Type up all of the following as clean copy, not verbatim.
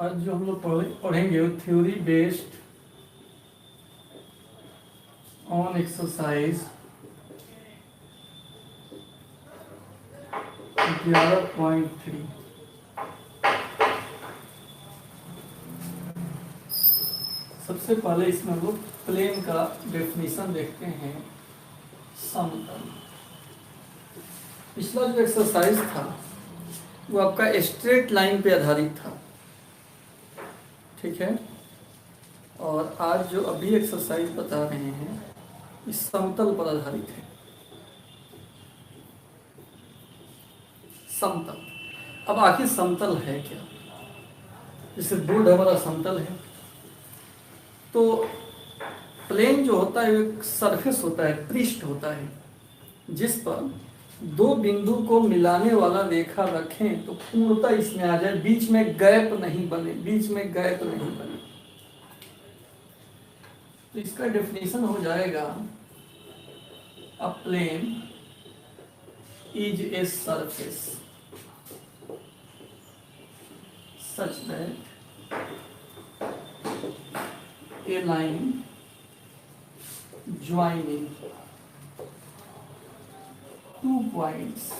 आज जो हम लोग पढ़ेंगे वो थ्योरी बेस्ड ऑन एक्सरसाइज 11.3। सबसे पहले इसमें हम लोग प्लेन का डेफिनेशन देखते हैं। समतल। पिछला जो एक्सरसाइज था वो आपका स्ट्रेट लाइन पे आधारित था, ठीक है। और आज जो अभी एक्सरसाइज बता रहे हैं इस समतल पर आधारित है। समतल। अब आखिर समतल है क्या? जैसे बोर्ड हमारा समतल है, तो प्लेन जो होता है एक सरफेस होता है, पृष्ठ होता है, जिस पर दो बिंदु को मिलाने वाला रेखा रखें तो पूर्णतः इसमें आ जाए, बीच में गैप नहीं बने, बीच में गैप नहीं बने। तो इसका डेफिनेशन हो जाएगा, a plane is a surface such that a line joining two points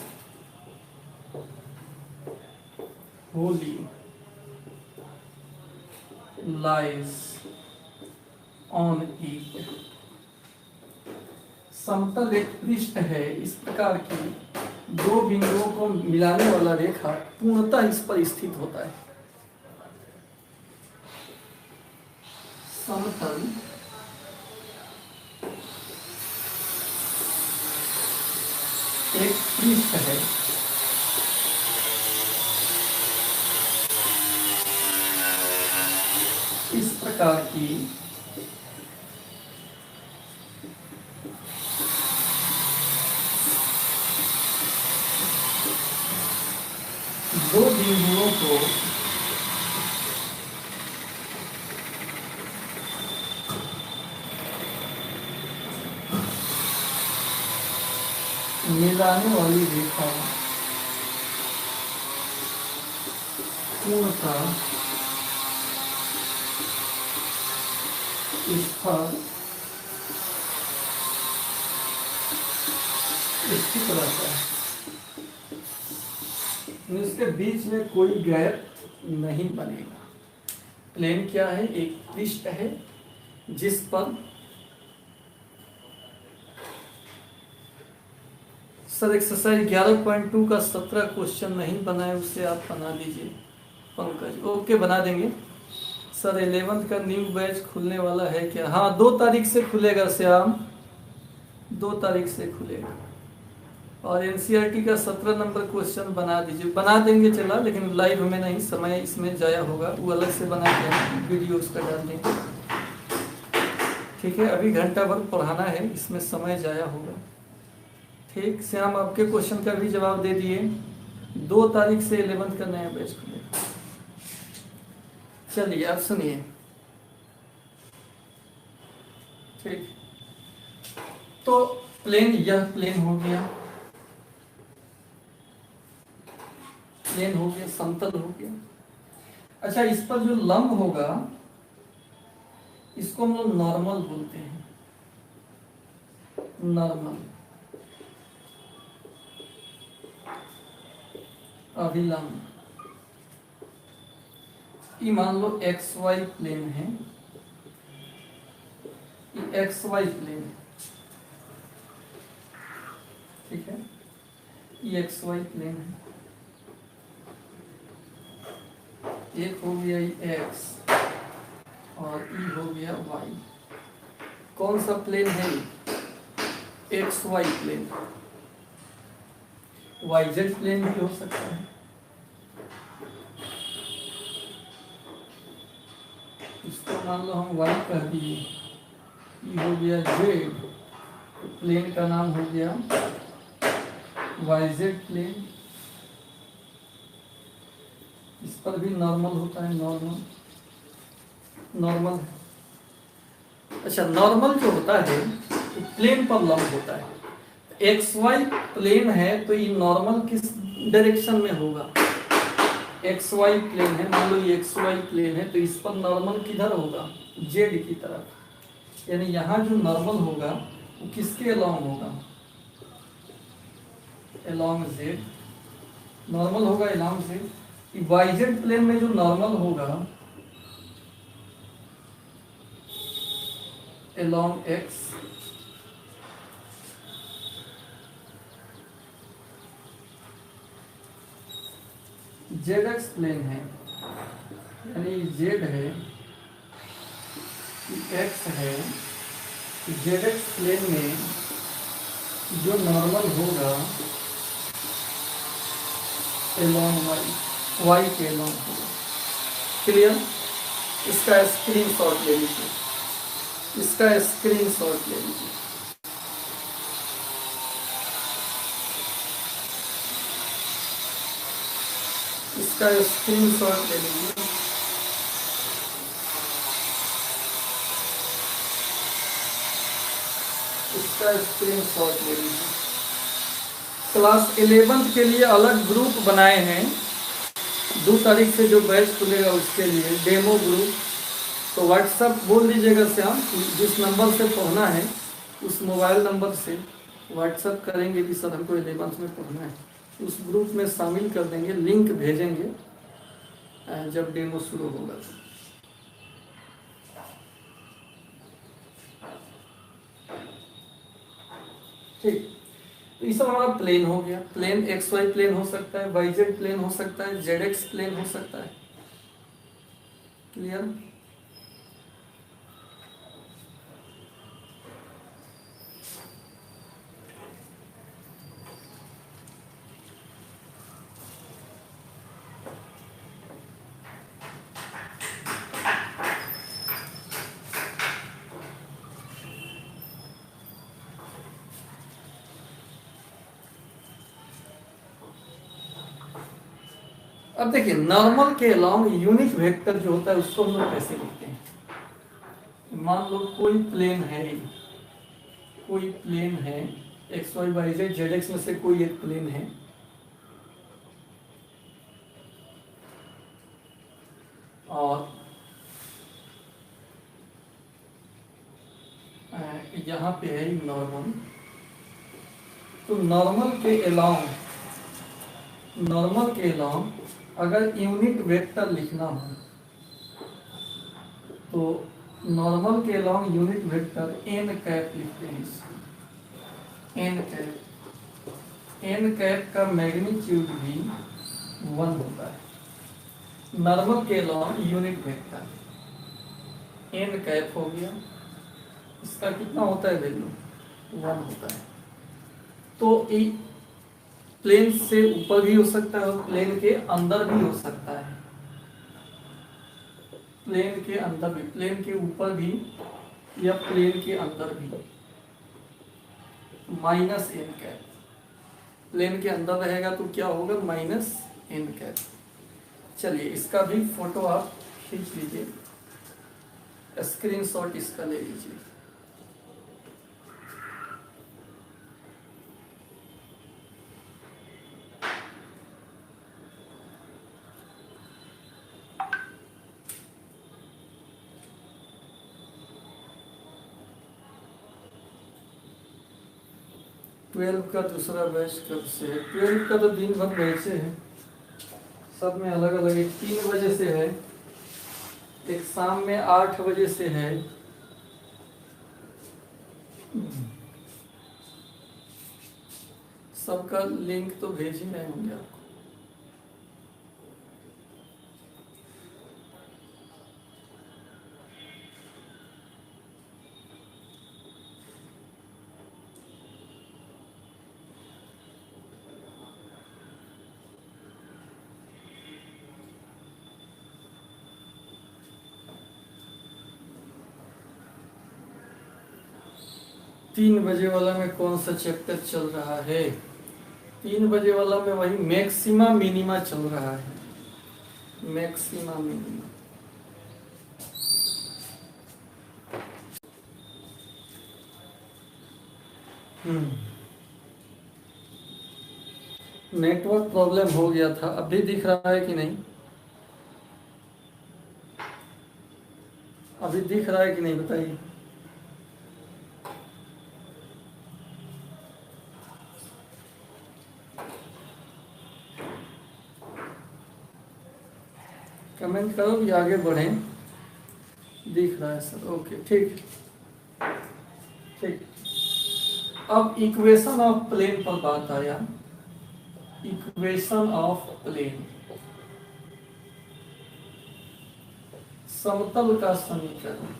wholly lies on it। समतल एक पृष्ठ है इस प्रकार की दो बिंदुओं को मिलाने वाला रेखा पूर्णतः इस पर स्थित होता है। समतल एक पृष्ठ है इस प्रकार की दो बिंदुओं को मिलाने वाली रेखा पूर्णतः इस पर स्थित रहता है, इसके बीच में कोई गैप नहीं बनेगा। प्लेन क्या है? एक पृष्ठ है जिस पर सर एक्सरसाइज 11.2 का 17 क्वेश्चन नहीं बना है, उससे आप बना दीजिए पंकज। ओके, बना देंगे सर। 11th का न्यू बैच खुलने वाला है क्या? हाँ, 2 तारीख से खुलेगा श्याम, 2 तारीख से खुलेगा। और एनसीईआरटी का 17 नंबर क्वेश्चन बना दीजिए। बना देंगे चला, लेकिन लाइव में नहीं, समय इसमें जाया होगा, वो अलग से बना के वीडियो उसका डाल देंगे, ठीक है। अभी घंटा भर पढ़ाना है, इसमें समय जाया होगा, ठीक। श्याम आपके क्वेश्चन का भी जवाब दे दिए। 2 तारीख से 11th का नया बैच खुलेगा। चलिए आप सुनिए, ठीक। तो प्लेन, यह प्लेन हो गया, प्लेन हो गया, समतल हो गया। अच्छा, इस पर जो लंब होगा इसको हम लोग नॉर्मल बोलते हैं, नॉर्मल, अभिलंब। ये मान लो XY प्लेन है, ये XY प्लेन है, ठीक है। ये XY प्लेन है, एक हो गया ये X और E हो गया Y। कौन सा प्लेन है? XY plane. YZ प्लेन भी हो सकता है, इसको मान लो हम Y कह दिए, ये हो गया Z, प्लेन का नाम हो गया YZ प्लेन। इस पर भी नॉर्मल होता है, नॉर्मल, नॉर्मल। अच्छा, नॉर्मल जो होता है प्लेन पर लंब होता है। XY प्लेन है तो ये नॉर्मल किस डायरेक्शन में होगा? एक्स वाई प्लेन है, मान लो ये एक्स वाई प्लेन है, तो इस पर नॉर्मल किधर होगा, जेड की तरफ। यानी यहाँ जो नॉर्मल होगा वो किसके अलोंग होगा, अलोंग जेड। नॉर्मल होगा along Z. Y Z plane में जो नॉर्मल होगा along X, Z X plane है, यानी जेड है एक्स है, जेड एक्स प्लेन में जो नॉर्मल होगा अलोंग वाई, वाई के अलोंग होगा। क्लियर? इसका स्क्रीनशॉट ले लीजिए, इसका स्क्रीनशॉट ले लीजिए। इसका स्क्रीनशॉट ले लीजिए। इसका स्क्रीनशॉट ले लीजिए। क्लास 11th के लिए अलग ग्रुप बनाए हैं, 2 तारीख से जो बैच खुलेगा उसके लिए डेमो ग्रुप। तो व्हाट्सअप बोल दीजिएगा श्याम, जिस नंबर से पढ़ना है उस मोबाइल नंबर से व्हाट्सअप करेंगे कि सर हमको 11th में पढ़ना है, उस ग्रुप में शामिल कर देंगे, लिंक भेजेंगे जब डेमो शुरू होगा। ठीक, तो ये सब हमारा प्लेन हो गया। प्लेन एक्स वाई प्लेन हो सकता है, वाई जेड प्लेन हो सकता है, जेड एक्स प्लेन हो सकता है। क्लियर? अब देखिए, नॉर्मल के अलोंग यूनिट वेक्टर जो होता है उसको हम लोग कैसे लिखते हैं। मान लो कोई प्लेन है, कोई प्लेन है X Y Y Z, Z X में से कोई एक प्लेन है, और यहाँ पे है नॉर्मल। तो नॉर्मल के अलोंग, नॉर्मल के अलोंग अगर यूनिट वेक्टर लिखना हो तो नॉर्मल के along unit vector N cap लिखते हैं इसको, एन कैप। एन कैप का मैग्नीट्यूड भी 1 होता है। नॉर्मल के along unit vector N cap हो गया, इसका कितना होता है वैल्यू, 1 होता है। तो प्लेन से ऊपर भी हो सकता है और प्लेन के अंदर भी हो सकता है, प्लेन के अंदर भी, प्लेन के ऊपर भी या प्लेन के अंदर भी। माइनस एन कैप, प्लेन के अंदर रहेगा तो क्या होगा, माइनस एन कैप। चलिए इसका भी फोटो आप खींच लीजिए, स्क्रीनशॉट इसका ले लीजिए। ट्वेल्व का दूसरा बैच कब से है? 12 का तो दिन भर बैचे हैं, सब में अलग अलग। एक 3 बजे से है, एक शाम में 8 बजे से है। सबका लिंक तो भेज ही रहे होंगे आपको। तीन बजे वाला में कौन सा चैप्टर चल रहा है? 3 बजे वाला में वही मैक्सिमा मिनिमा चल रहा है, मैक्सिमा मिनिमा। नेटवर्क प्रॉब्लम हो गया था, अभी दिख रहा है कि नहीं? अभी दिख रहा है कि नहीं बताइए। कमेंट करो कि आगे बढ़ें। दिख रहा है सर, ओके ठीक ठीक। अब इक्वेशन ऑफ प्लेन पर बात आया। इक्वेशन ऑफ प्लेन, समतल का समीकरण।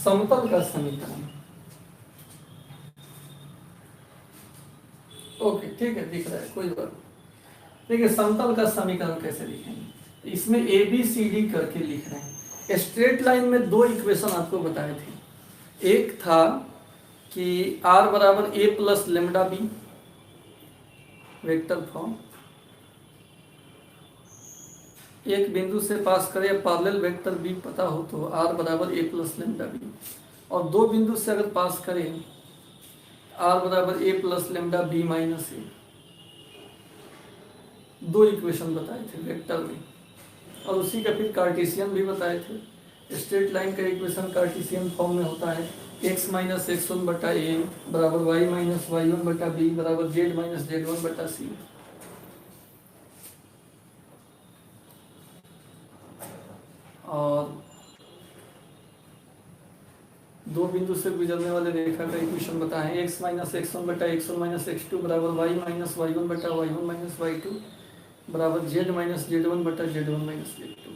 समतल का समीकरण, ओके ठीक है, दिख रहा है, कोई बात नहीं। देखिए समतल का समीकरण कैसे लिखेंगे, इसमें ए बी सी डी करके लिख रहे हैं। स्ट्रेट लाइन में दो इक्वेशन आपको बताए थे। एक था कि r बराबर a plus lambda B, vector form, एक बिंदु से पास करे पैरेलल वेक्टर बी पता हो तो r बराबर a प्लस लेमडा बी, और दो बिंदु से अगर पास करें r बराबर a plus lambda b minus a. दो इक्वेशन बताए थे वेक्टर में, और उसी का फिर कार्टेशियन भी बताए थे। स्ट्रेट लाइन का इक्वेशन कार्टेशियन फॉर्म में होता है x माइनस एक्स वन बटा ए बराबर वाई माइनस वाई वन बटा बी बराबर जेड माइनस जेड वन बटा सी। और दो बिंदु से गुजरने वाले रेखा का इक्वेशन बताएं x माइनस एक्स वन बटा X one minus X two बराबर वाई माइनस वाई वन बटा Y one minus Y two बराबर जेड माइनस जेड वन बटा Z one minus Z two.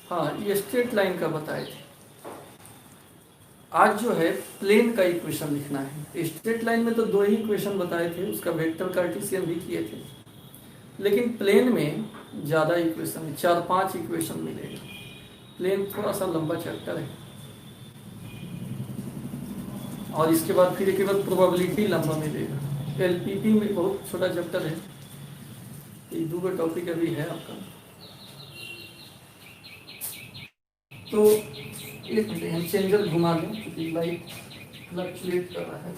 हाँ, ये स्ट्रेट लाइन का बताए थे। आज जो है प्लेन का इक्वेशन लिखना है। स्ट्रेट लाइन में तो दो ही इक्वेशन बताए थे, उसका वेक्टर कार्टेशियन भी किए थे, लेकिन प्लेन में ज़्यादा इक्वेशन है, 4-5 इक्वेशन मिलेगा। प्लेन थोड़ा सा लंबा चैप्टर है, और इसके बाद फिर एक बार प्रोबेबिलिटी लंबा मिलेगा। एलपीपी में बहुत छोटा चैप्टर है, ये दो टॉपिक अभी है आपका। तो एक मिनट हम चेंजर घुमा दें क्योंकि लाइट फ्लक्चुएट कर रहा है।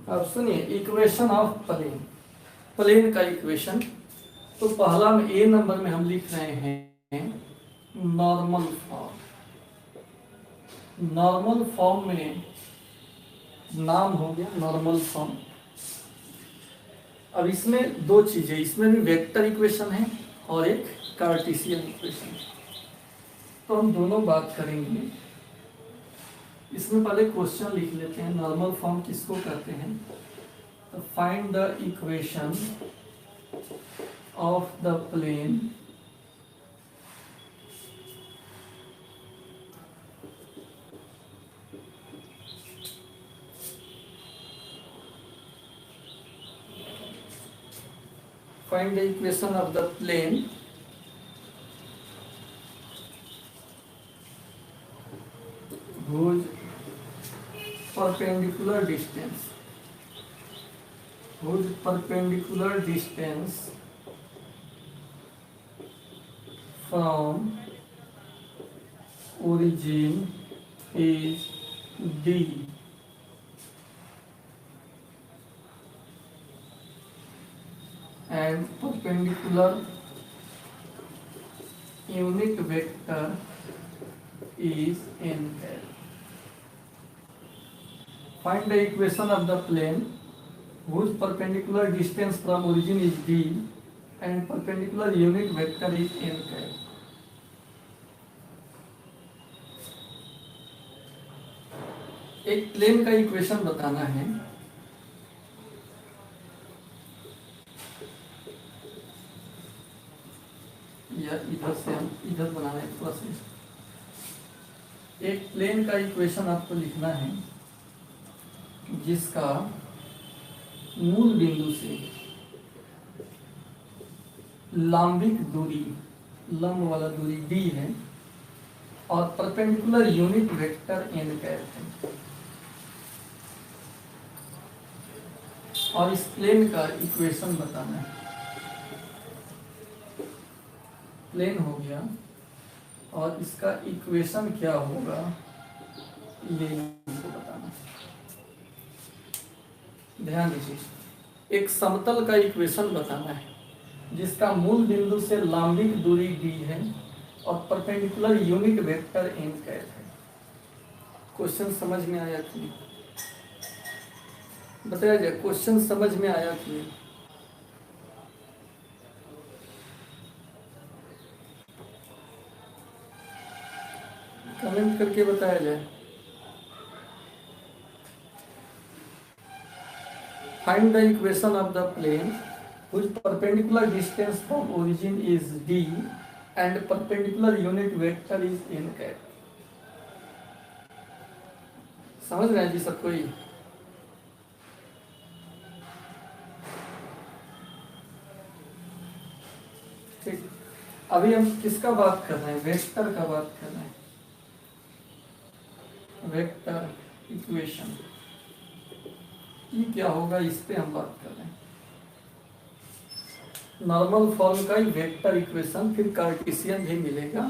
अब सुनिए इक्वेशन ऑफ प्लेन, प्लेन का इक्वेशन। तो पहला में ए नंबर में हम लिख रहे हैं नॉर्मल फॉर्म। नॉर्मल फॉर्म में नाम हो गया नॉर्मल फॉर्म। अब इसमें दो चीजें, इसमें भी वेक्टर इक्वेशन है और एक कार्टेशियन इक्वेशन। तो हम दोनों बात करेंगे। इसमें पहले क्वेश्चन लिख लेते हैं, नॉर्मल फॉर्म किसको कहते हैं। तो find the equation of the plane find the equation of the plane whose perpendicular distance from origin is d and perpendicular unit vector is n hat. Find the equation of the plane whose perpendicular distance from origin is d and perpendicular unit vector is n hat. एक plane का equation बताना है। या इधर से हम इधर बनाना है थोड़ा सा। एक प्लेन का इक्वेशन आपको लिखना है जिसका मूल बिंदु से लंबिक दूरी, लंब वाला दूरी d है, और perpendicular unit vector N cap है। और इस प्लेन का इक्वेशन बताना है। प्लेन हो गया और इसका इक्वेशन क्या होगा ये हमको बताना है। ध्यान दीजिए, एक समतल का इक्वेशन बताना है जिसका मूल बिंदु से लंबिक दूरी d है और perpendicular unit vector n cap है। क्वेश्चन समझ में आया कि नहीं? बताया जाए, क्वेश्चन समझ में आया कि नहीं? कमेंट करके बताया जाए। Find the equation of the plane whose perpendicular distance from origin is d and perpendicular unit vector is n cap. समझ रहे हैं जी सब कोई? ठीक, अभी हम किसका बात कर रहे हैं? वेक्टर का बात कर रहे हैं। वेक्टर इक्वेशन ये क्या होगा, इस पे हम बात कर रहे हैं। नॉर्मल फॉर्म का ही वेक्टर इक्वेशन, फिर कार्टेशियन भी मिलेगा।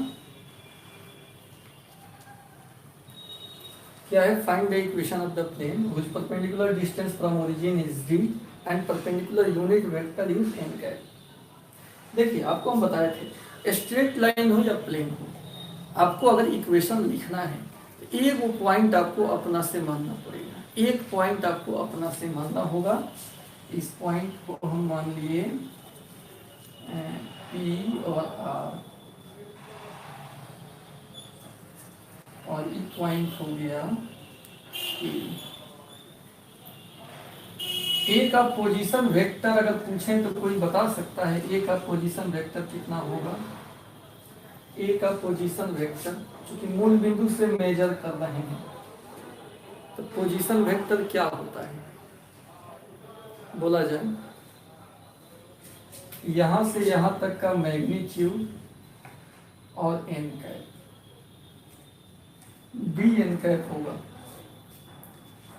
क्या है? Find the equation of the plane which perpendicular distance from origin is d and perpendicular unit vector is n cap. देखिए, आपको हम बताए थे स्ट्रेट लाइन हो या प्लेन हो, आपको अगर इक्वेशन लिखना है तो एक वो पॉइंट आपको अपना से मानना पड़ेगा। एक पॉइंट आपको अपना से मानना होगा। इस पॉइंट को हम मान लिए P और R, और ये पॉइंट हो गया P। ए का पोजीशन वेक्टर अगर पूछें तो कोई बता सकता है ए का पोजीशन वेक्टर कितना होगा? ए का पोजीशन वेक्टर, क्योंकि मूल बिंदु से मेजर कर रहे हैं तो पोजीशन वेक्टर क्या होता है बोला जाए? यहां से यहां तक का मैग्नीट्यूड और N cap, B N cap होगा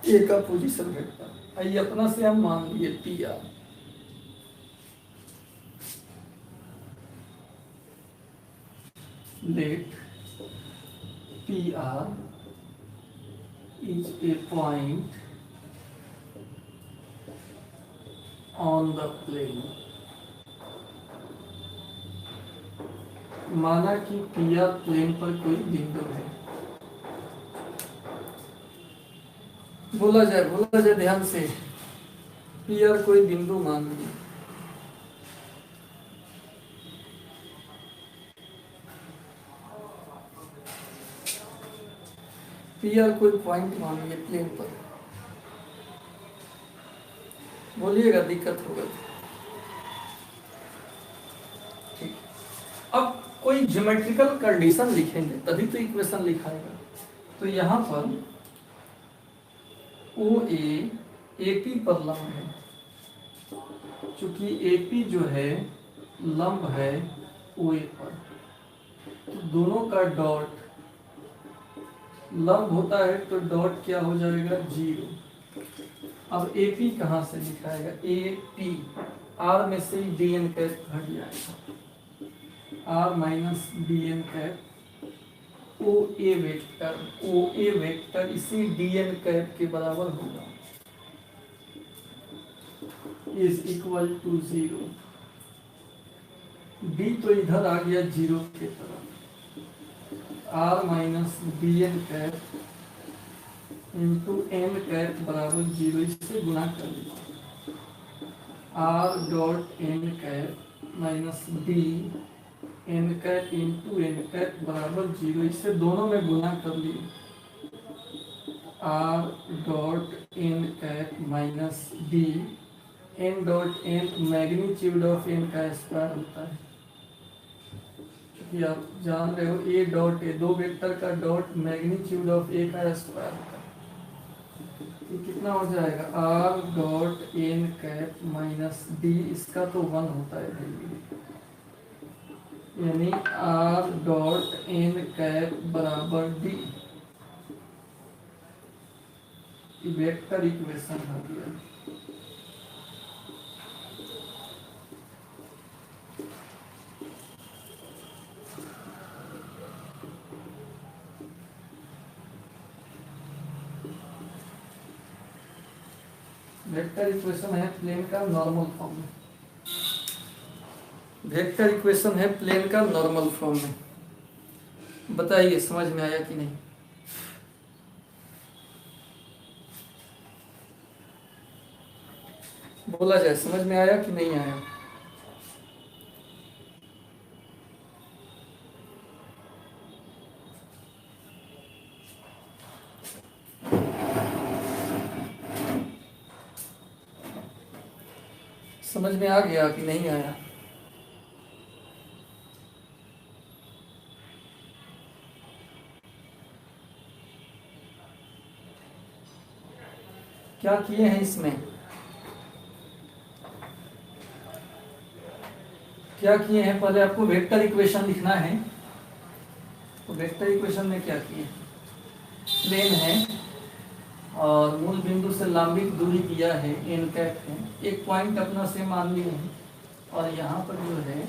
ए का पोजीशन वेक्टर। आइए अपना से हम मान लिए P R. Let P R is a point on the plane. माना कि पी आर प्लेन पर कोई बिंदु है। बोला जाए ध्यान से, पी आर कोई बिंदु मान लीजिए। पी आर कोई पॉइंट मान लीजिए प्लेन पर। बोलिएगा, दिक्कत होगा। ठीक, अब कोई ज्योमेट्रिकल कंडीशन लिखेंगे तभी तो इक्वेशन लिखाएगा। तो यहाँ पर ओ ए पी पर लंब है, चूंकि ए पी जो है लंब है ओ ए पर, तो दोनों का डॉट लंब होता है तो डॉट क्या हो जाएगा? 0। अब ए पी कहाँ से लिखाएगा? ए पी आर में से डी एन कैप हट जाएगा, R minus D N cap O A vector इसी डी एन कैप के बराबर होगा, इज इक्वल टू 0। डी तो इधर आ गया 0 के तरफ, R minus D N cap into N cap बराबर 0, इससे गुणा कर लीजिए। R dot N cap minus D N cap into N cap बराबर 0, इससे दोनों में गुणा कर लिए। R dot N cap minus D N dot N magnitude of N का स्क्वायर होता है, क्योंकि आप जान रहे हो ए डॉट ए, दो वेक्टर का डॉट मैग्नीट्यूड ऑफ ए का स्क्वायर होता है। ये कितना हो जाएगा? R dot N cap minus D, इसका तो 1 होता है वैल्यू, यानी आर डॉट एन कैप बराबर डी, वेक्टर इक्वेशन हो गया। वेक्टर इक्वेशन है प्लेन का नॉर्मल फॉर्म में, वेक्टर इक्वेशन है प्लेन का नॉर्मल फॉर्म में। बताइए समझ में आया कि नहीं? बोला जाए समझ में आया कि नहीं आया? समझ में आ गया कि नहीं आया? क्या किए हैं इसमें? क्या किए हैं? पहले आपको वेक्टर इक्वेशन लिखना है। तो वेक्टर इक्वेशन में क्या किए? प्लेन है और मूल बिंदु से लंबित दूरी दिया है एन कैप है, एक पॉइंट अपना से मान लिए हैं और यहाँ पर जो है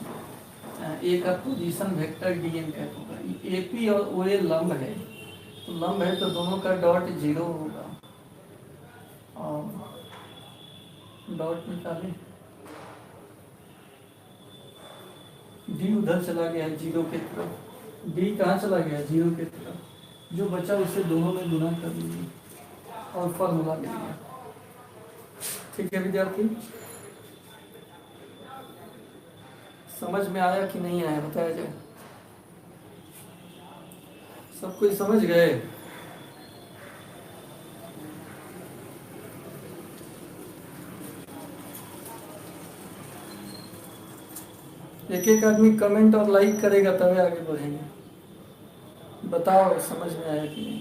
ए का position vector d N cap होगा। ए पी और ओ ए लंब है, तो लंब है तो दोनों का डॉट 0 होगा और डॉट निकालें, डी उधर चला गया 0 की तरफ, डी कहाँ चला गया 0 की तरफ, जो बचा उसे दोनों में गुना कर लीजिए और फॉर्मूला मिल गया। ठीक है विद्यार्थी, समझ में आया कि नहीं आया बताया जाए? सब कुछ समझ गए? एक एक आदमी कमेंट और लाइक करेगा तभी आगे बढ़ेंगे। बताओ समझ में आया कि नहीं?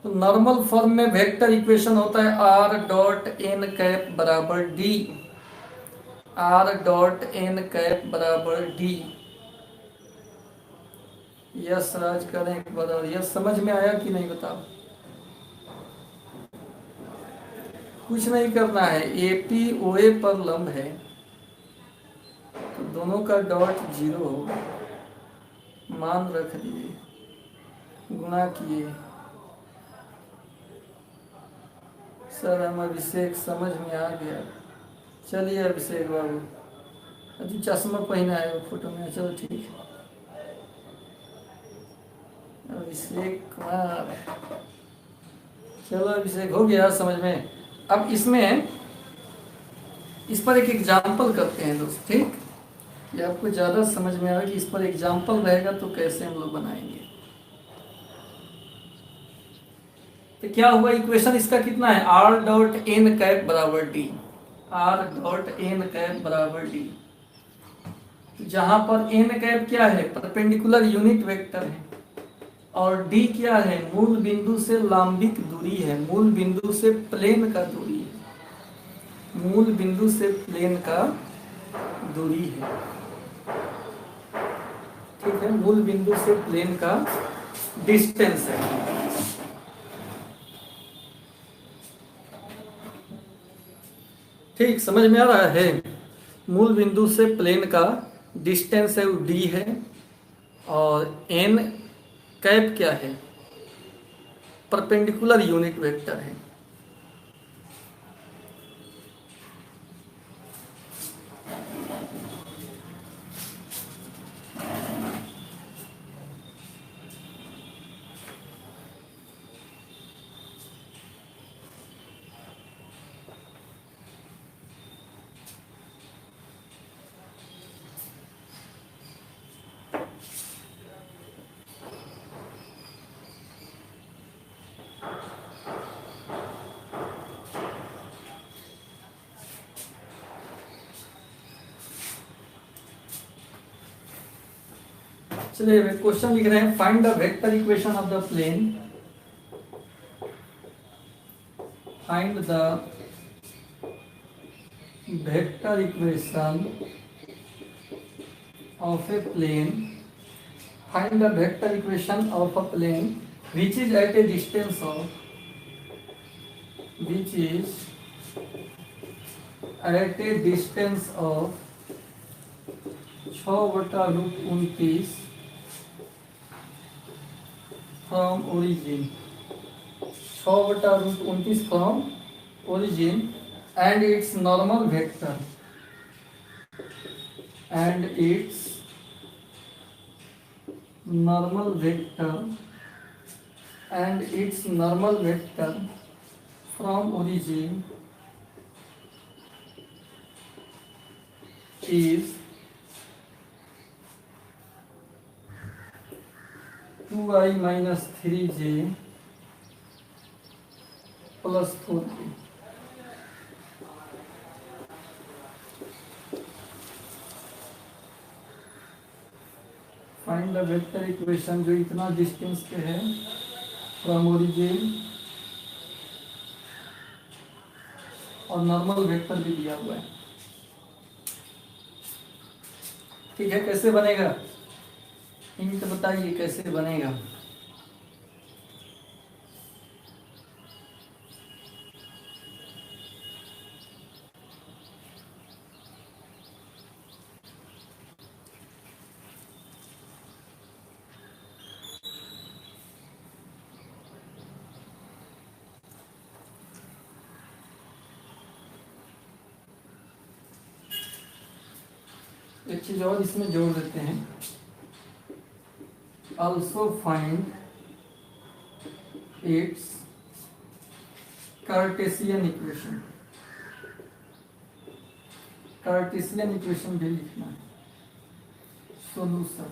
तो नॉर्मल फॉर्म में वेक्टर इक्वेशन होता है आर डॉट एन कैप बराबर D, R dot N cap बराबर डी। यस राज करें एक बार और, यस समझ में आया कि नहीं बताओ? कुछ नहीं करना है, ए पी ओ ए पर लंब है तो दोनों का डॉट 0 होगा, मान रख दिए, गुणा किए। सर हम अभिषेक समझ में आ गया। चलिए अभिषेक बाबू, अभी चश्मा पहना है वो फोटो में, चलो ठीक है। अभिषेक कुमार, चलो अभिषेक हो गया समझ में। अब इसमें इस पर एक एग्जाम्पल करते हैं दोस्त, ठीक? ये आपको ज़्यादा समझ में आएगा कि इस पर एग्जाम्पल रहेगा तो कैसे हम लोग बनाएंगे। तो क्या हुआ इक्वेशन इसका कितना है? आर डॉट एन कैप बराबर D, R dot N cap बराबर डी, जहां पर एन कैप क्या है? परपेंडिकुलर यूनिट वेक्टर है और डी क्या है? मूल बिंदु से लंबित दूरी है, मूल बिंदु से प्लेन का दूरी है, मूल बिंदु से प्लेन का दूरी है। ठीक है, मूल बिंदु से प्लेन का डिस्टेंस है। ठीक समझ में आ रहा है? मूल बिंदु से प्लेन का डिस्टेंस है वो डी है और एन कैप क्या है? परपेंडिकुलर यूनिट वेक्टर है। चलिए क्वेश्चन लिख रहे हैं, find the vector equation of the plane, find the vector equation of a plane. Find the vector equation of a plane which is at a distance of 6/√29 from origin, 6/√29 from origin, and its normal vector from origin is 2i minus 3j plus 4k. Find the vector equation जो इतना distance पे है from origin, और normal vector भी दिया हुआ है। ठीक है, कैसे बनेगा हिंट बताइए, कैसे बनेगा? एक चीज और इसमें जोड़ देते हैं, also find its Cartesian equation। Cartesian equation भी लिखना है। सॉल्यूशन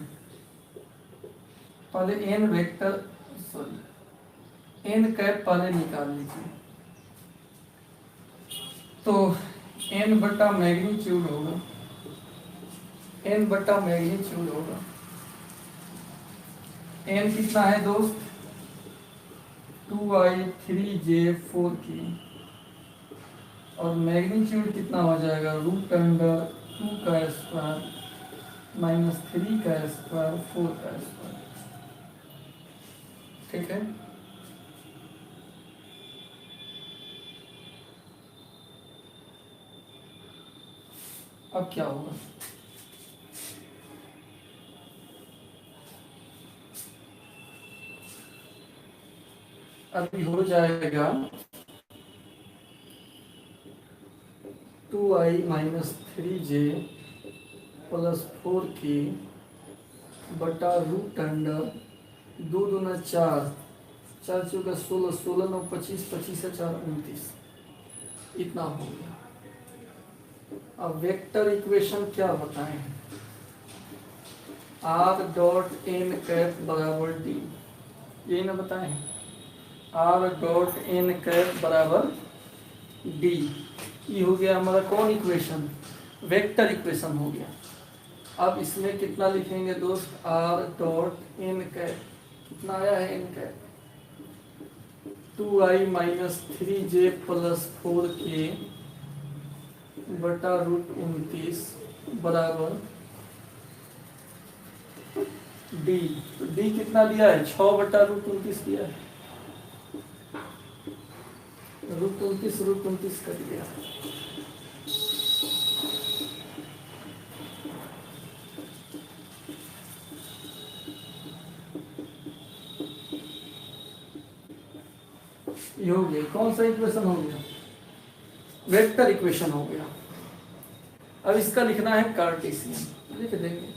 पहले एन कैप पहले निकाल लीजिए। तो एन बटा मैग्नीट्यूड होगा, एन कितना है दोस्त? 2i 3j 4k, और मैग्नीट्यूड कितना हो जाएगा? √2 का स्क्वायर माइनस 3 का स्क्वायर 4 का स्क्वायर। ठीक है, अब क्या होगा? अभी हो जाएगा 2i minus 3j plus 4k बटा √2 दूना 4, 4 चौका 16, 16 9 25, 25 से 4 29, इतना हो गया। अब वेक्टर इक्वेशन क्या बताएं? r डॉट एन कैप बराबर डी, यही ना बताएं? r डॉट एन कैप बराबर डी, ये हो गया हमारा कौन इक्वेशन? वेक्टर इक्वेशन हो गया। अब इसमें कितना लिखेंगे दोस्त? r डॉट एन कैप, कितना आया है N cap? 2i minus 3j plus 4k बटा √29 बराबर डी। तो डी कितना दिया है? 6/√29 दिया है। √29 कर दिया। ये हो गया। कौन सा इक्वेशन हो गया? वेक्टर इक्वेशन हो गया। अब इसका लिखना है कार्टेशियन। लिख देंगे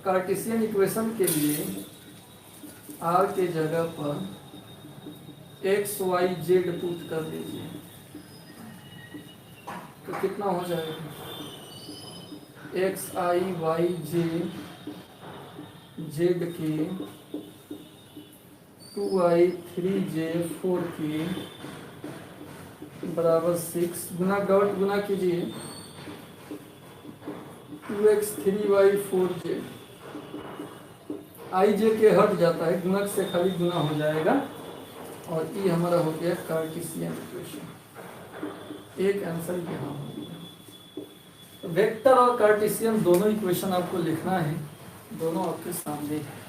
कार्टेशियन इक्वेशन के लिए r के जगह पर x y z पुट कर दीजिए, तो कितना हो जाएगा? x i y j z के 2i 3j 4k बराबर 6 गुना डॉट गुना कीजिए 2x 3y 4j, i j के हट जाता है, गुणक से खाली गुना हो जाएगा, और ये हमारा हो गया कार्टेशियन इक्वेशन। एक आंसर यहाँ हो गया। वेक्टर और कार्टेशियन दोनों इक्वेशन आपको लिखना है, दोनों आपके सामने है।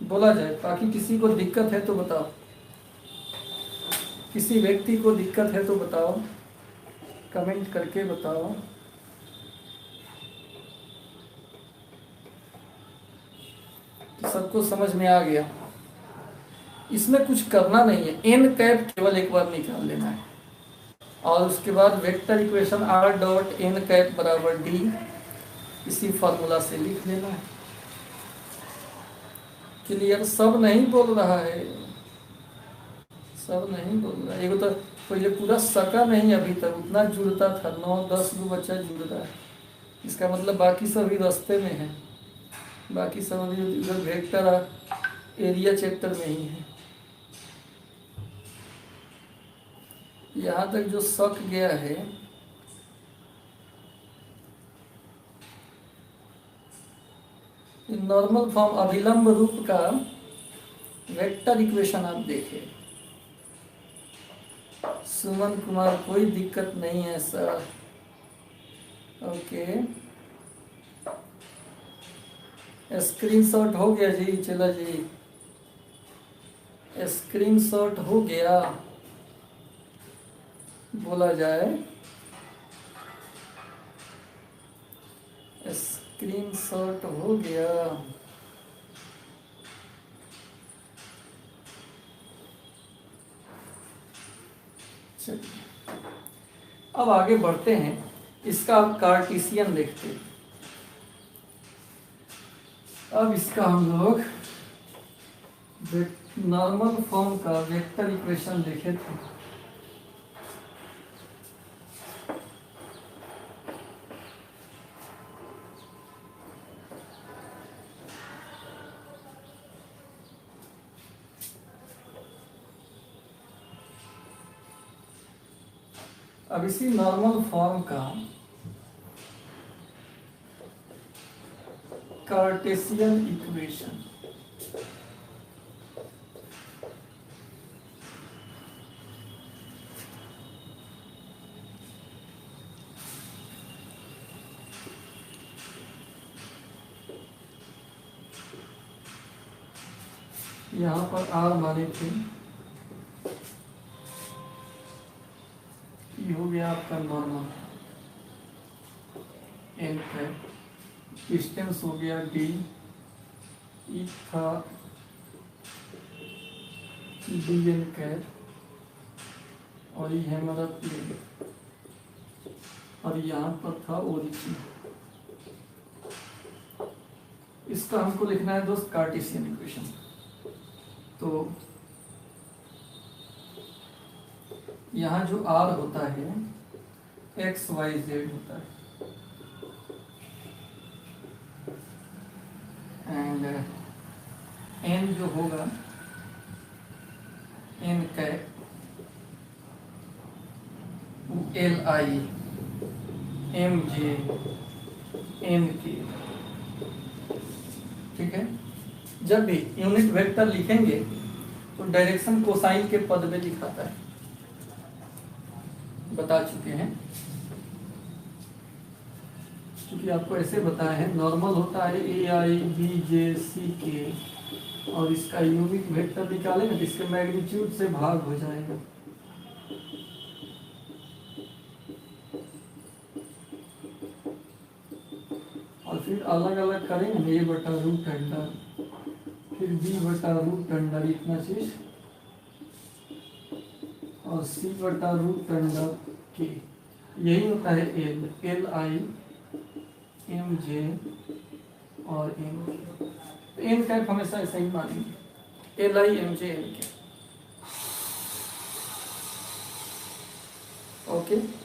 बोला जाए, बाकी किसी को दिक्कत है तो बताओ, किसी व्यक्ति को दिक्कत है तो बताओ, कमेंट करके बताओ। सबको समझ में आ गया? इसमें कुछ करना नहीं है, एन कैप केवल एक बार निकाल लेना है और उसके बाद vector equation R dot N cap बराबर डी इसी फॉर्मूला से लिख लेना है। क्लियर? सब नहीं बोल रहा है, सब नहीं बोल रहा है। एगो तो ये पूरा सका नहीं अभी तक, उतना जुड़ता था, 9-10 गो बच्चा जुड़ रहा है, इसका मतलब बाकी सब भी रास्ते में है, बाकी सब अभी इधर वेक्टर एरिया चैप्टर में ही है। यहाँ तक जो सक गया है नॉर्मल फॉर्म अभिलंब रूप का वेक्टर इक्वेशन आप देखें। सुमन कुमार कोई दिक्कत नहीं है सर, ओके। स्क्रीनशॉट हो गया जी, चला जी, स्क्रीनशॉट हो गया, बोला जाए स्क्रीनशॉट हो गया। अब आगे बढ़ते हैं, इसका अब कार्टेशियन देखते हैं। अब इसका हम लोग नॉर्मल फॉर्म का वेक्टर इक्वेशन देखे थे। अब इसी नॉर्मल फॉर्म का कार्टेशियन इक्वेशन यहाँ पर आर माने थे, ये हो गया आपका नॉर्मल एन है, डिस्टेंस हो गया डी, ई था डी एन कैप और ये है हमारा प्लेन और यहाँ पर था ओरिजिन। इसका हमको लिखना है दोस्त कार्टेशियन इक्वेशन। तो यहाँ जो आर होता है एक्स वाई जेड होता है एंड एन जो होगा N cap L I am J N K, ठीक है। जब भी यूनिट वेक्टर लिखेंगे तो डायरेक्शन कोसाइन के पद में दिखाता है, बता चुके हैं, क्योंकि आपको ऐसे बताया है। नॉर्मल होता है ए आई बी जे सी के और इसका यूनिट वेक्टर निकालेंगे तो इसके मैग्नीट्यूड से भाग हो जाएगा। और फिर अलग अलग करेंगे, ए बटा रूट अंडर, फिर बी बटा रूट अंडर इतना चीज और सी बटा रूट अंडर के, यही होता है l, l I am j और एम के। एन कैप हमेशा ऐसा ही मानेंगे, l I am j m k, okay.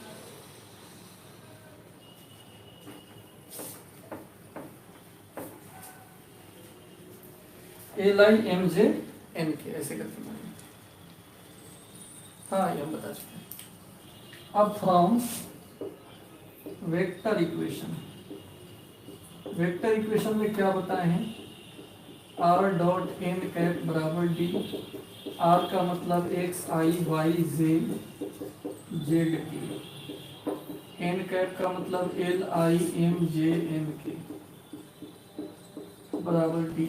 L I am J N k ऐसे करके मानेंगे। हाँ ये हम बता चुके हैं। अब from vector equation, vector equation में क्या बताए हैं, आर डॉट एन कैप बराबर डी आर का मतलब X I Y Z Z K, N cap का मतलब L I am J N K बराबर डी।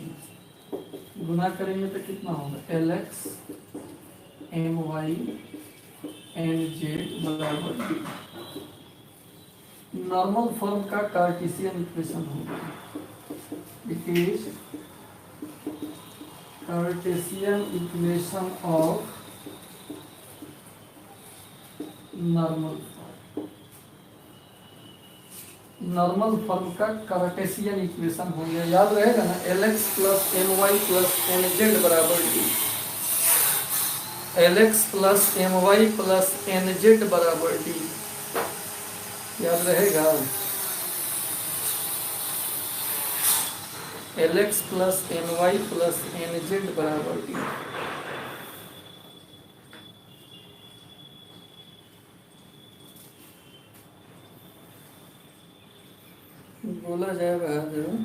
गुना करेंगे तो कितना होगा, L x M Y N Z बराबर डी। नॉर्मल फॉर्म का कार्टेशियन इक्वेशन होगा, it is Cartesian equation of normal form. Normal form का कार्टेशियन इक्वेशन हो गया, याद रहेगा ना, l x plus M Y plus N Z बराबर D. L x plus M Y plus N Z बराबर डी, याद रहेगा। L x plus M Y plus N Z बराबर डी। बोला जाएगा जरूर।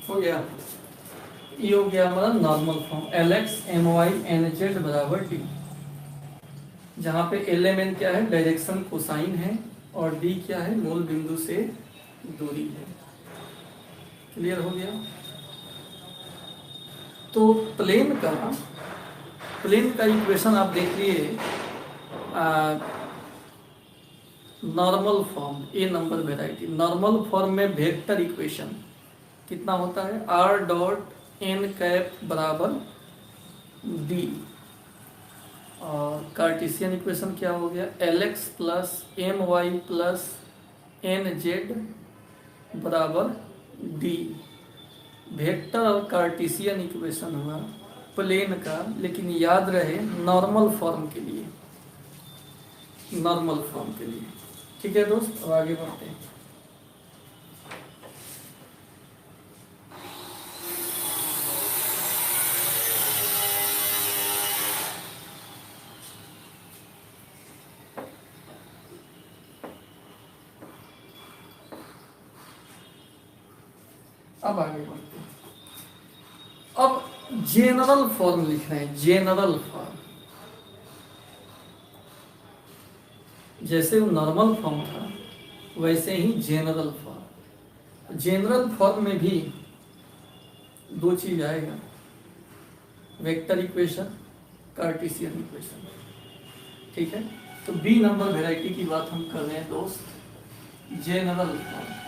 हो गया, ये हो गया हमारा normal form, l x M Y N Z बराबर डी, जहाँ पे एल एम एन क्या है, डायरेक्शन कोसाइन है, और डी क्या है, मूल बिंदु से दूरी है। क्लियर हो गया। तो प्लेन का इक्वेशन आप देख लिए, normal form A number variety. Normal form में वेक्टर इक्वेशन कितना होता है, आर डॉट एन कैप बराबर डी, और कार्टेशियन इक्वेशन क्या हो गया, L x plus M Y plus N Z बराबर डी। वेक्टर और कार्टेशियन इक्वेशन हुआ प्लेन का, लेकिन याद रहे नॉर्मल फॉर्म के लिए, नॉर्मल फॉर्म के लिए। ठीक है दोस्त, अब आगे बढ़ते हैं। अब आगे बढ़ते हैं। अब जेनरल फॉर्म लिख रहे हैं, जेनरल फॉर्म। जैसे वो नॉर्मल फॉर्म था वैसे ही जेनरल फॉर्म। जनरल फॉर्म में भी दो चीज आएगा, वेक्टर इक्वेशन, कार्टेशियन इक्वेशन। ठीक है, तो बी नंबर वेराइटी की बात हम कर रहे हैं दोस्त, जनरल फॉर्म।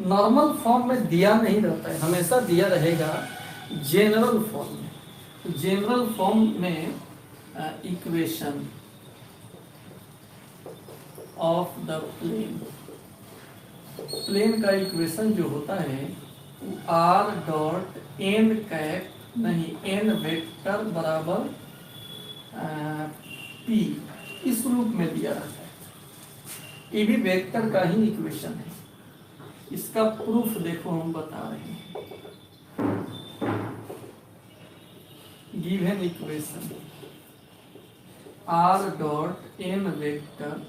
नॉर्मल फॉर्म में दिया नहीं रहता है, हमेशा दिया रहेगा जनरल फॉर्म में। तो जनरल फॉर्म में equation of the plane, plane का इक्वेशन जो होता है आर डॉट एन कैप, नहीं एन वेक्टर बराबर पी, इस रूप में दिया रहता है। ये भी वेक्टर का ही इक्वेशन है। इसका प्रूफ देखो हम बता रहे हैं, given equation R dot N vector,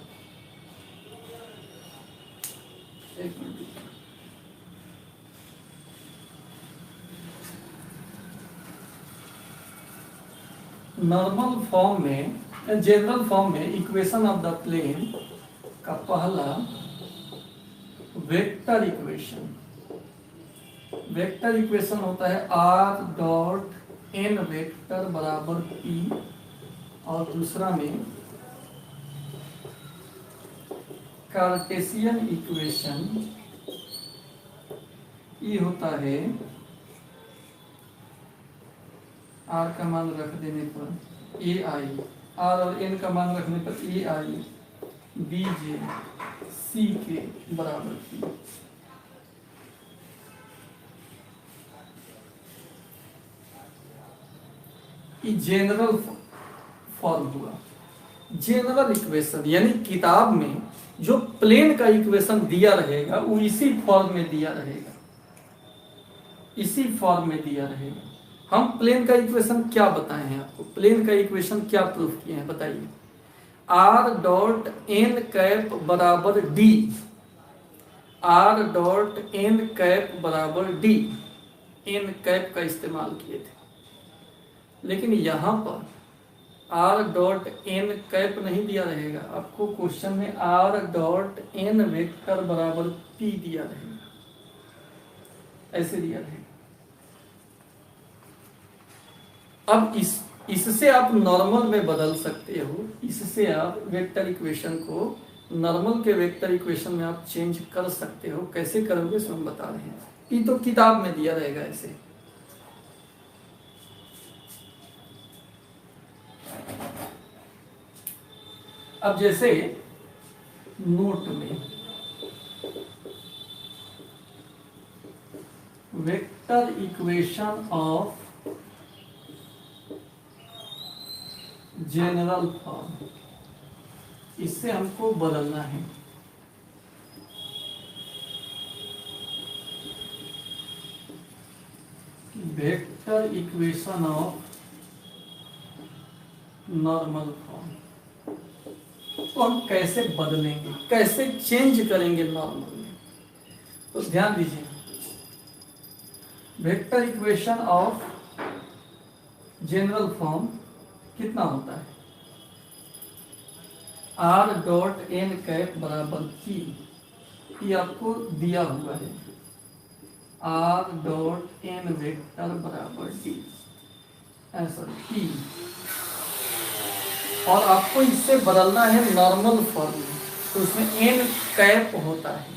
normal form में, जनरल फॉर्म में इक्वेशन ऑफ द प्लेन का पहला वेक्टर इक्वेशन, वेक्टर इक्वेशन होता है आर डॉट एन वेक्टर बराबर पी, और दूसरा में कार्टेशियन इक्वेशन ये होता है आर का मान रख देने पर ए आई, आर और एन का मान रखने पर ए आई बी जे सी के बराबर की। ये जनरल फॉर्म हुआ। जनरल इक्वेशन यानी किताब में जो प्लेन का इक्वेशन दिया रहेगा वो इसी फॉर्म में दिया रहेगा, इसी फॉर्म में दिया रहेगा। हम प्लेन का इक्वेशन क्या बताए हैं आपको, प्लेन का इक्वेशन क्या प्रूफ किए हैं बताइए। आर डॉट एन कैप बराबर D, R dot N cap बराबर डी, एन कैप का इस्तेमाल किए थे। लेकिन यहां पर आर डॉट एन कैप नहीं दिया रहेगा, आपको क्वेश्चन में आर डॉट एन वेक्टर बराबर पी दिया रहेगा, ऐसे दिया रहेगा। अब इससे आप नॉर्मल में बदल सकते हो, इससे आप वेक्टर इक्वेशन को नॉर्मल के वेक्टर इक्वेशन में आप चेंज कर सकते हो। कैसे करोगे सो हम बता रहे हैं। ये तो किताब में दिया रहेगा ऐसे। अब जैसे नोट में vector equation of general form, इससे हमको बदलना है। Vector equation of normal form, तो हम कैसे बदलेंगे, कैसे चेंज करेंगे नॉर्मल में, तो ध्यान दीजिए। Vector equation of general form कितना होता है, आर डॉट एन कैप बराबर की, ये आपको दिया हुआ है, आर डॉट एन वेक्टर बराबर डी, ऐसा की। और आपको इससे बदलना है नॉर्मल फॉर्म में, तो उसमें एन कैप होता है,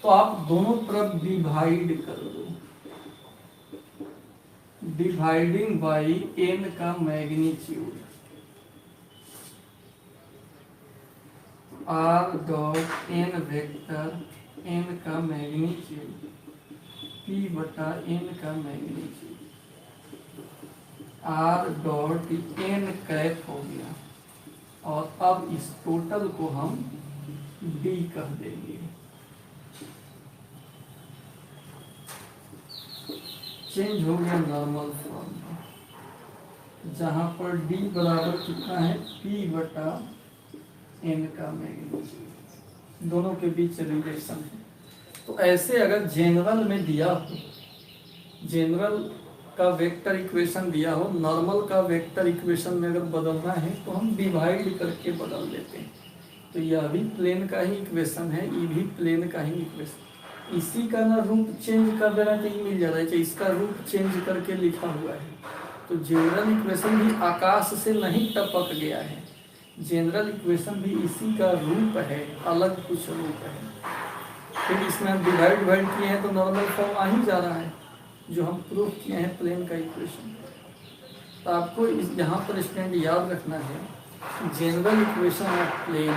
तो आप दोनों तरफ डिवाइड कर दो, डिवाइडिंग बाई एन का magnitude, R dot N vector N का मैग्नीट्यूड पी बटा एन का magnitude, R dot N cap हो गया। और अब इस टोटल को हम डी कह देंगे। चेंज हो गया नॉर्मल फॉर्म में, जहां पर डी बराबर कितना है, पी बटा एन का मैग्नीट्यूड, दोनों के बीच रिलेशन है। तो ऐसे अगर जनरल में दिया हो, जनरल का वेक्टर इक्वेशन दिया हो, नॉर्मल का वेक्टर इक्वेशन में अगर बदलना है तो हम डिवाइड करके बदल देते हैं। तो यह भी प्लेन का ही इक्वेशन है, ये भी प्लेन का ही इक्वेशन, इसी का ना रूप चेंज कर देना चाहिए, मिल जाना चाहिए, इसका रूप चेंज करके लिखा हुआ है। तो जनरल इक्वेशन भी आकाश से नहीं टपक गया है, जनरल इक्वेशन भी इसी का रूप है, अलग कुछ रूप है। फिर इसमें हम डिवाइड किए हैं तो नॉर्मल फॉर्म आ ही जा रहा है, जो हम प्रूफ किए हैं प्लेन का इक्वेशन। तो आपको यहाँ पर स्टैंड याद रखना है, general equation of plane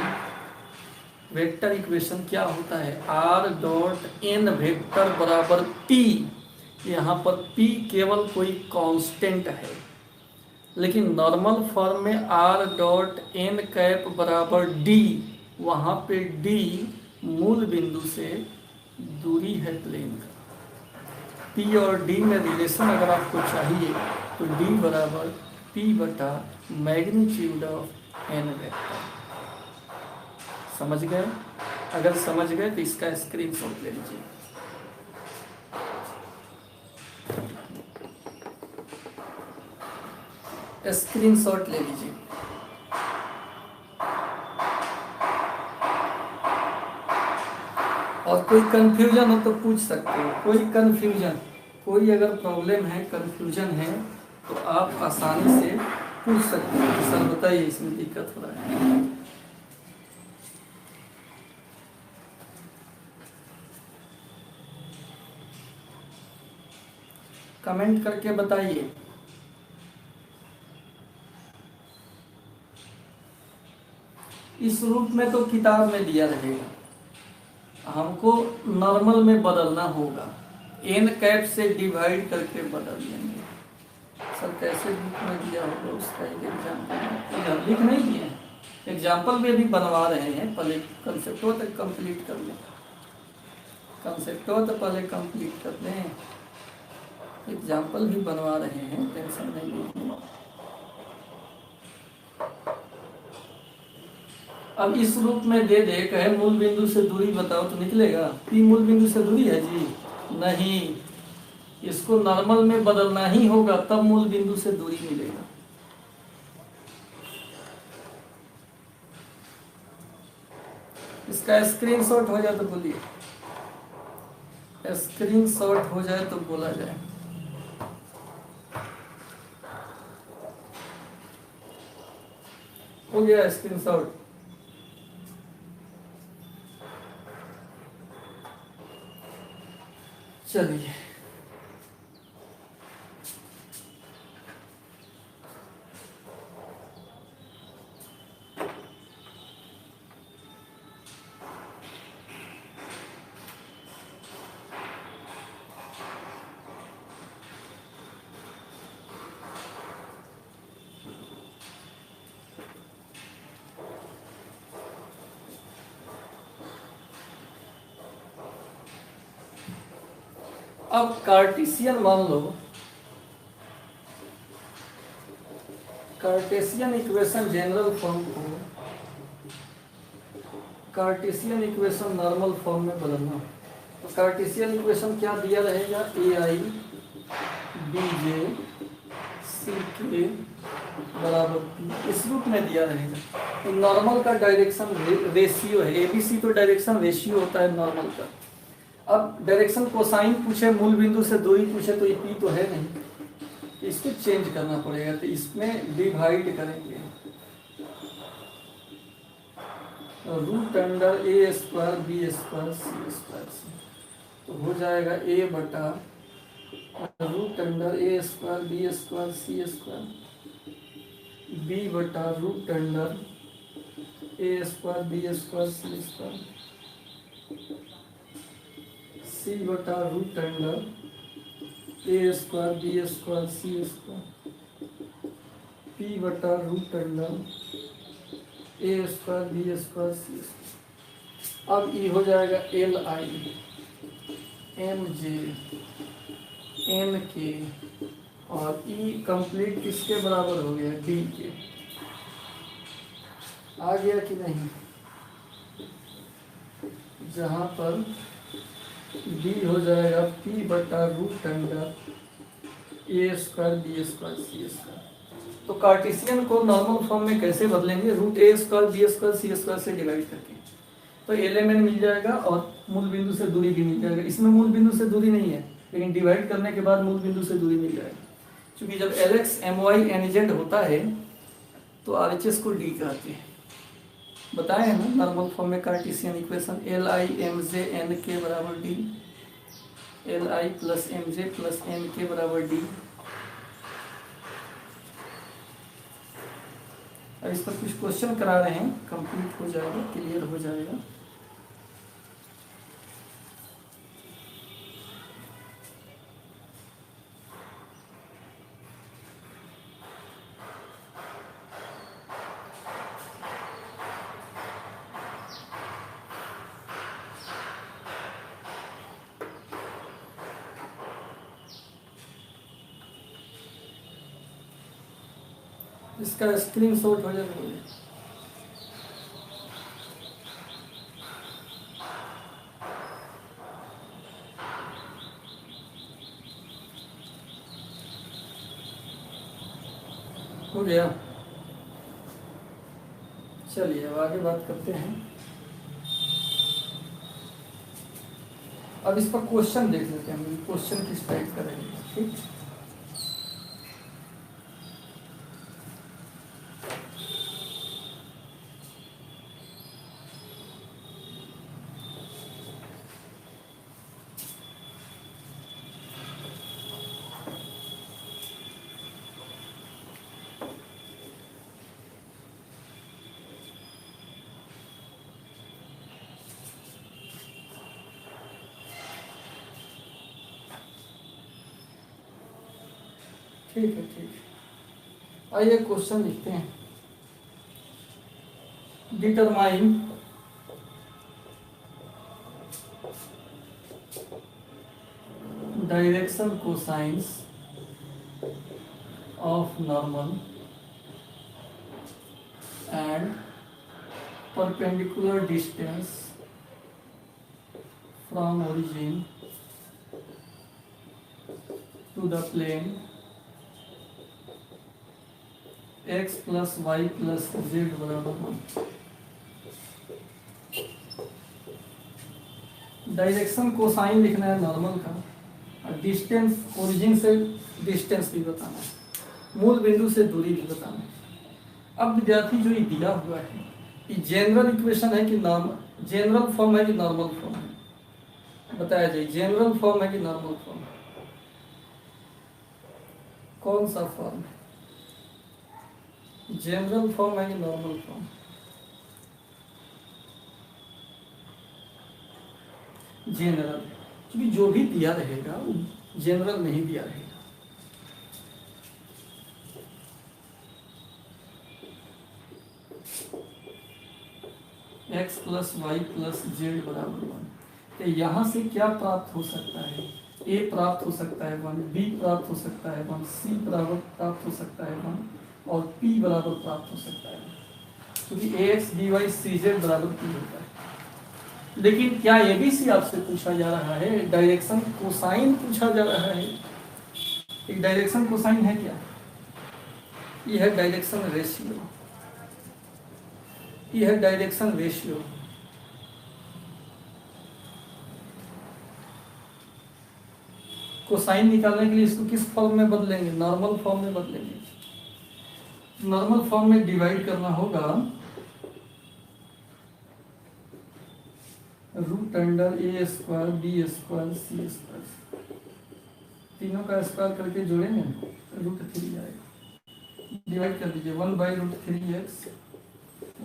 vector equation क्या होता है, आर डॉट एन वेक्टर बराबर पी। यहाँ पर पी केवल कोई कांस्टेंट है, लेकिन नॉर्मल फॉर्म में आर डॉट एन कैप बराबर डी, वहाँ पे डी मूल बिंदु से दूरी है प्लेन का। पी और डी में रिलेशन अगर आपको चाहिए तो डी बराबर पी बटा मैग्नीट्यूड ऑफ एन वेक्टर। समझ गए? अगर समझ गए तो इसका स्क्रीनशॉट ले लीजिए। स्क्रीनशॉट ले लीजिए। और कोई कंफ्यूजन हो तो पूछ सकते हो, कोई कंफ्यूजन, कोई अगर प्रॉब्लम है, कंफ्यूजन है तो आप आसानी से पूछ सकते हैं कि सर बताइए इसमें दिक्कत हो रहा है। कमेंट करके बताइए। इस रूप में तो किताब में दिया रहेगा, हमको नॉर्मल में बदलना होगा, एन कैप से डिवाइड करके बदल देंगे। सर कैसे बुक में दिया होगा उसका एक एग्जाम्पल लिख नहीं दिए, एग्जाम्पल भी अभी बनवा रहे हैं, पहले कंसेप्टो तक कंप्लीट कर लें, कंसेप्टो तो पहले कंप्लीट कर लें, एग्जाम्पल भी बनवा रहे हैं, टेंशन नहीं लीजिए। अब इस रूप में दे दे कहे मूल बिंदु से दूरी बताओ तो निकलेगा? पी मूल बिंदु से दूरी है जी? नहीं, इसको नॉर्मल में बदलना ही होगा तब मूल बिंदु से दूरी मिलेगा। इसका स्क्रीनशॉट हो जाए तो बोलिए, स्क्रीनशॉट हो जाए तो बोला जाए। हो गया स्क्रीनशॉट? चलिए अब कार्टेशियन मान लो, कार्टेशियन इक्वेशन जनरल फॉर्म को कार्टेशियन इक्वेशन नॉर्मल फॉर्म में बदलना। तो कार्टेशियन इक्वेशन क्या दिया रहेगा? ए आई बी जे सी के बराबर पी, इस रूप में दिया रहेगा। तो नॉर्मल का डायरेक्शन रेशियो है, एबीसी तो डायरेक्शन रेशियो होता है नॉर्मल का। अब डायरेक्शन कोसाइन पूछे, मूल बिंदु से दूरी पूछे, तो ये पी तो है नहीं, इसको चेंज करना पड़ेगा, तो इसमें डिवाइड करेंगे root under A square B square C square से, तो हो जाएगा ए बटा root under A square B square C square, B बटा root under A square B square C square, C बटा root under A square B square C square, P बटा root under A square B square C square. अब ये हो जाएगा L I am J N K, और ई complete किसके बराबर हो गया? डी के। आ गया कि नहीं? जहाँ पर डी हो जाएगा पी बटा root under A square B square C square. तो कार्टेशियन को नॉर्मल फॉर्म में कैसे बदलेंगे? रूट ए square B square C square से डिवाइड करके, तो एलिमेंट मिल जाएगा और मूल बिंदु से दूरी भी मिल जाएगा। इसमें मूल बिंदु से दूरी नहीं है, लेकिन डिवाइड करने के बाद मूल बिंदु से दूरी मिल जाएगा। क्योंकि जब L x M Y N Z होता है तो आर एच एस को डी कहते हैं, बताए हैं ना नॉर्मल फॉर्म में Cartesian equation. L I am J N K बराबर D, L I plus M J plus N K बराबर डी। अब इस पर कुछ क्वेश्चन करा रहे हैं, कंप्लीट हो जाएगा, क्लियर हो जाएगा। इसका स्क्रीनशॉट हो जाएगा। हो गया? चलिए अब आगे बात करते हैं। अब इस पर क्वेश्चन देख लेते हैं, क्वेश्चन किस टाइप का रहेगा। ठीक, ठीक है ठीक है। आइए क्वेश्चन लिखते हैं। Determine direction cosines of normal and perpendicular distance from origin to the plane x plus Y plus Z बराबर 1। डायरेक्शन कोसाइन लिखना है नॉर्मल का, और डिस्टेंस ओरिजिन से डिस्टेंस भी बताना है, मूल बिंदु से दूरी भी बताना है। अब विद्यार्थी जो ये दिया हुआ है, ये जनरल इक्वेशन है कि नॉर्मल, जनरल फॉर्म है कि नॉर्मल फॉर्म है, बताया जाए। जनरल फॉर्म है कि नॉर्मल फॉर्म है? कौन सा फॉर्म है? जनरल फॉर्म है कि नॉर्मल फॉर्म? जनरल, क्योंकि जो भी दिया रहेगा वो जनरल नहीं दिया रहेगा। x plus Y plus Z बराबर 1, तो यहाँ से क्या प्राप्त हो सकता है? a प्राप्त हो सकता है 1, b प्राप्त हो सकता है 1, c बराबर प्राप्त हो सकता है 1 और p बराबर प्राप्त हो सकता है, क्योंकि ax by cz बराबर p होता है। लेकिन क्या ये भी सी आपसे पूछा जा रहा है? डायरेक्शन कोसाइन पूछा जा रहा है। एक डायरेक्शन कोसाइन है क्या? ये है डायरेक्शन रेशियो, ये है डायरेक्शन रेशियो। कोसाइन निकालने के लिए इसको किस फॉर्म में बदलेंगे? नॉर्मल फॉर्म में बदलेंगे। नॉर्मल फॉर्म में डिवाइड करना होगा root under A square B square C square, तीनों का स्क्वायर करके जोड़ेंगे रूट 3 आएगा। डिवाइड कर दीजिए 1 by root 3x,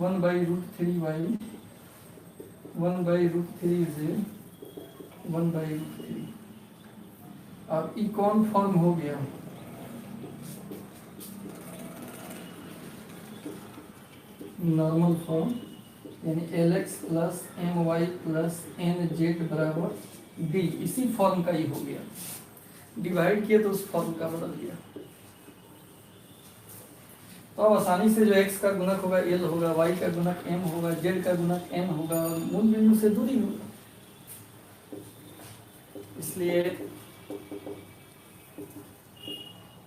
1 by root 3y, 1 by root 3z, 1 by root 3। अब ई कौन फॉर्म हो गया? नॉर्मल फॉर्म, यानी Lx plus my plus nz बराबर b, इसी फॉर्म का ही हो गया। डिवाइड किया तो उस फॉर्म का बदल गया। तो अब आसानी से जो x का गुणक होगा l होगा, y का गुणक m होगा, z का गुणक n होगा और मूल बिंदु से दूरी होगा। इसलिए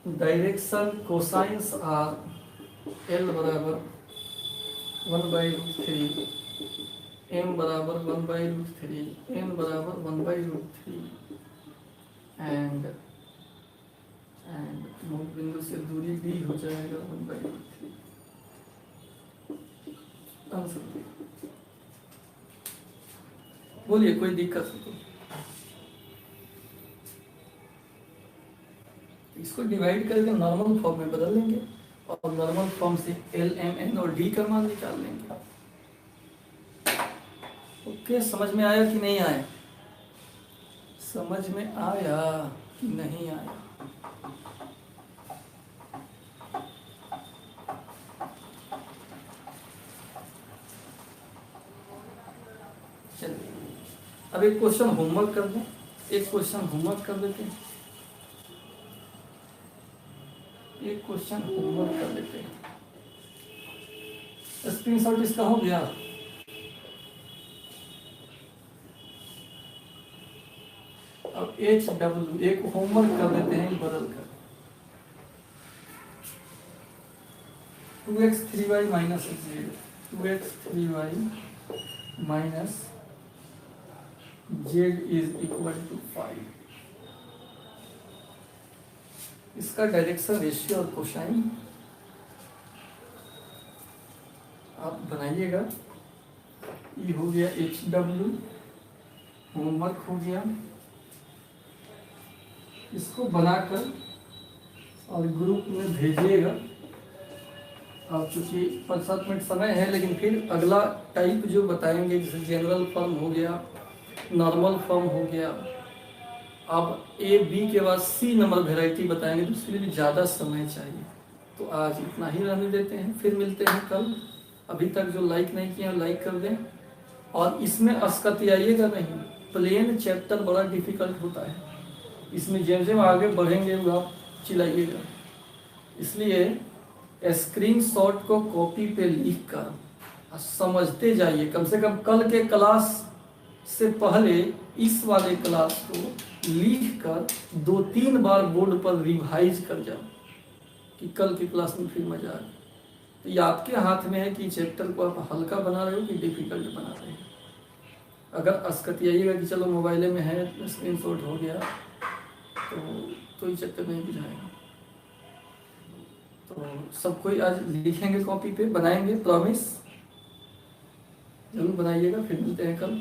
डायरेक्शन कोसाइंस आर l बराबर 1 बाई रूट 3, m बराबर 1 बाई रूट 3, n बराबर 1 बाई रूट 3 एंड मूल बिंदु से दूरी d हो जाएगा 1 बाई रूट 3। आंसर बोलिए, कोई दिक्कत हो तो? इसको डिवाइड करके नॉर्मल फॉर्म में बदल लेंगे और नॉर्मल फॉर्म से L, M, N और D का मान निकाल लेंगे। ओके, समझ में आया कि नहीं आया? समझ में आया कि नहीं आया? चलिए अब एक क्वेश्चन होमवर्क कर दें, एक क्वेश्चन होमवर्क कर देते हैं, एक क्वेश्चन होमवर्क कर लेते हैं। स्क्रीनशॉट इसका हो गया? अब HW एक होमवर्क कर देते हैं बदल कर। 2x 3y minus 2x 3y minus z is equal to 5। इसका डायरेक्शन रेशियो और कोसाइन आप बनाइएगा। ये हो गया HW, होमवर्क हो गया। इसको बनाकर और ग्रुप में भेजिएगा। अब चूँकि 5-7 मिनट समय है, लेकिन फिर अगला टाइप जो बताएंगे, जैसे जनरल फॉर्म हो गया, नॉर्मल फॉर्म हो गया, अब ए बी के बाद सी नंबर वेराइटी बताएंगे, तो उसके लिए भी ज़्यादा समय चाहिए। तो आज इतना ही रहने देते हैं, फिर मिलते हैं कल। अभी तक जो लाइक नहीं किया लाइक कर दें, और इसमें अस्कतियाइएगा नहीं, प्लेन चैप्टर बड़ा डिफिकल्ट होता है, इसमें जैसे जैसे आगे बढ़ेंगे वो आप चिल्लाइएगा। इसलिए स्क्रीनशॉट को कॉपी पे लिख कर समझते जाइए, कम से कम कल के क्लास से पहले इस वाले क्लास को लिख कर 2-3 बार बोर्ड पर रिवाइज कर जाओ कि कल की क्लास में फिर मजा आए। तो ये आपके हाथ में है कि चैप्टर को आप हल्का बना रहे हो कि डिफिकल्ट बना रहे हो। अगर अस्कतियाइएगा कि चलो मोबाइल में है स्क्रीनशॉट हो गया तो ये चक्कर नहीं बुझाएगा। तो सब कोई आज लिखेंगे, कॉपी पे बनाएंगे, प्रॉमिस जरूर बनाइएगा। फिर मिलते हैं कल।